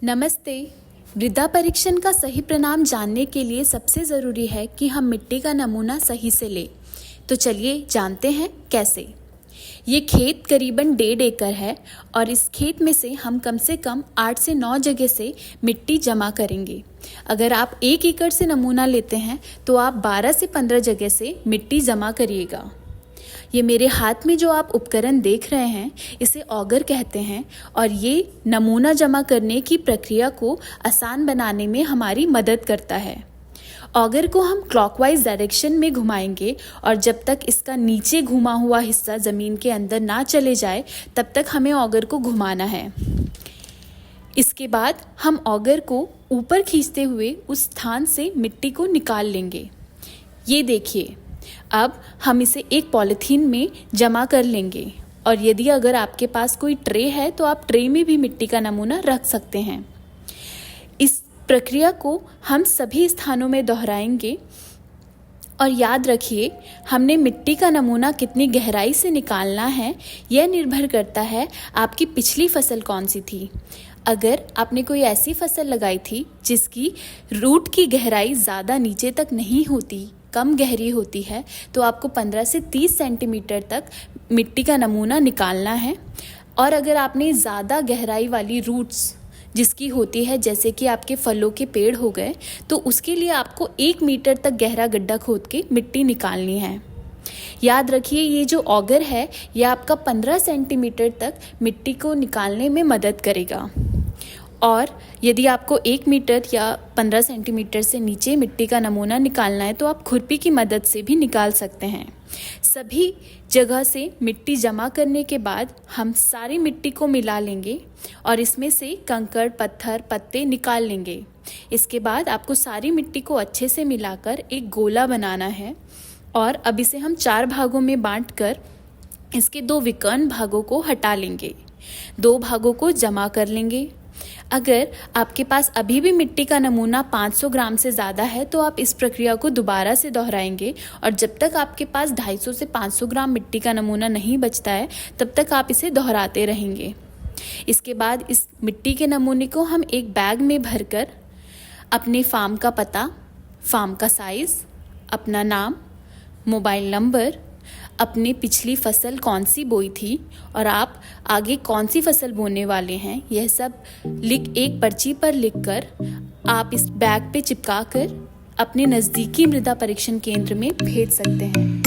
नमस्ते। मृदा परीक्षण का सही परिणाम जानने के लिए सबसे ज़रूरी है कि हम मिट्टी का नमूना सही से लें। तो चलिए जानते हैं कैसे। ये खेत करीबन 1.5 एकड़ है और इस खेत में से हम कम से कम 8 से 9 जगह से मिट्टी जमा करेंगे। अगर आप 1 एकड़ से नमूना लेते हैं तो आप 12 से 15 जगह से मिट्टी जमा करिएगा। ये मेरे हाथ में जो आप उपकरण देख रहे हैं इसे ऑगर कहते हैं और ये नमूना जमा करने की प्रक्रिया को आसान बनाने में हमारी मदद करता है। ऑगर को हम क्लॉकवाइज डायरेक्शन में घुमाएंगे और जब तक इसका नीचे घुमा हुआ हिस्सा ज़मीन के अंदर ना चले जाए तब तक हमें ऑगर को घुमाना है। इसके बाद हम ऑगर को ऊपर खींचते हुए उस स्थान से मिट्टी को निकाल लेंगे। ये देखिए, अब हम इसे एक पॉलीथीन में जमा कर लेंगे और यदि अगर आपके पास कोई ट्रे है तो आप ट्रे में भी मिट्टी का नमूना रख सकते हैं। इस प्रक्रिया को हम सभी स्थानों में दोहराएंगे और याद रखिए, हमने मिट्टी का नमूना कितनी गहराई से निकालना है यह निर्भर करता है आपकी पिछली फसल कौन सी थी। अगर आपने कोई ऐसी फसल लगाई थी जिसकी रूट की गहराई ज़्यादा नीचे तक नहीं होती, कम गहरी होती है, तो आपको 15 से 30 सेंटीमीटर तक मिट्टी का नमूना निकालना है। और अगर आपने ज़्यादा गहराई वाली रूट्स जिसकी होती है, जैसे कि आपके फलों के पेड़ हो गए, तो उसके लिए आपको 1 मीटर तक गहरा गड्ढा खोद के मिट्टी निकालनी है। याद रखिए, ये जो ऑगर है यह आपका 15 सेंटीमीटर तक मिट्टी को निकालने में मदद करेगा। और यदि आपको 1 मीटर या 15 सेंटीमीटर से नीचे मिट्टी का नमूना निकालना है तो आप खुरपी की मदद से भी निकाल सकते हैं। सभी जगह से मिट्टी जमा करने के बाद हम सारी मिट्टी को मिला लेंगे और इसमें से कंकड़, पत्थर, पत्ते निकाल लेंगे। इसके बाद आपको सारी मिट्टी को अच्छे से मिलाकर एक गोला बनाना है और अब इसे हम 4 भागों में बांटकर इसके 2 विकर्ण भागों को हटा लेंगे। 2 भागों को जमा कर लेंगे। अगर आपके पास अभी भी मिट्टी का नमूना 500 ग्राम से ज़्यादा है तो आप इस प्रक्रिया को दोबारा से दोहराएंगे और जब तक आपके पास 250 से 500 ग्राम मिट्टी का नमूना नहीं बचता है तब तक आप इसे दोहराते रहेंगे। इसके बाद इस मिट्टी के नमूने को हम एक बैग में भरकर अपने फार्म का पता, फार्म का साइज़, अपना नाम, मोबाइल नंबर, अपनी पिछली फसल कौन सी बोई थी और आप आगे कौन सी फसल बोने वाले हैं, यह सब एक पर्ची पर लिखकर आप इस बैग पे चिपका कर अपने नज़दीकी मृदा परीक्षण केंद्र में भेज सकते हैं।